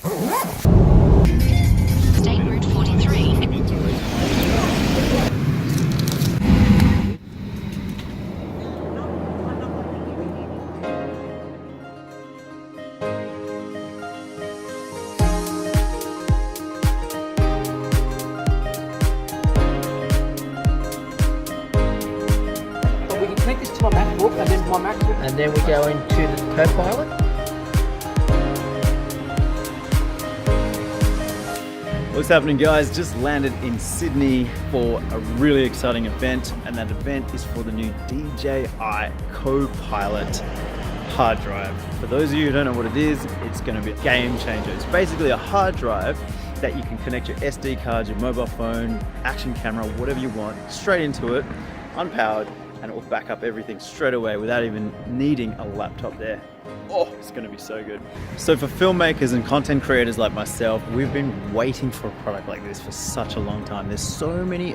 State Route 43. We can connect this to my MacBook and then my MacBook. And then we go into the Copilot. What's happening, guys? Just landed in Sydney for a really exciting event, and that event is for the new DJI Copilot hard drive. For those of you who don't know what it is, it's going to be a game changer. It's basically a hard drive that you can connect your SD card, your mobile phone, action camera, whatever you want, straight into it, unpowered, and it will back up everything straight away without even needing a laptop there. Oh, it's gonna be so good. So for filmmakers and content creators like myself, we've been waiting for a product like this for such a long time. There's so many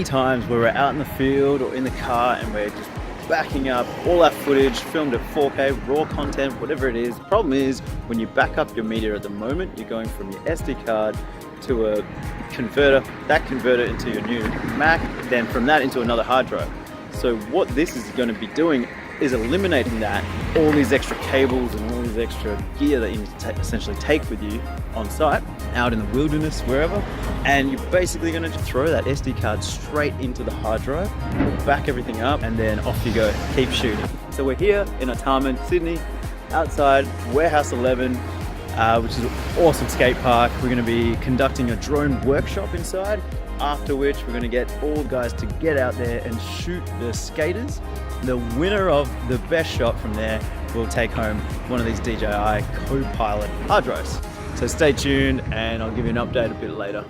times where we're out in the field or in the car and we're just backing up all our footage, filmed at 4K, raw content, whatever it is. The problem is when you back up your media at the moment, you're going from your SD card to a converter, that converter into your new Mac, then from that into another hard drive. So what this is going to be doing is eliminating that, all these extra cables and all these extra gear that you need to essentially take with you on site, out in the wilderness, wherever, and you're basically going to throw that SD card straight into the hard drive, back everything up, and then off you go, keep shooting. So we're here in Artarmon, Sydney, outside Warehouse 11, which is an awesome skate park. We're going to be conducting a drone workshop inside, after which we're going to get all the guys to get out there and shoot the skaters. The winner of the best shot from there will take home one of these DJI Copilot hard drives. So stay tuned and I'll give you an update a bit later.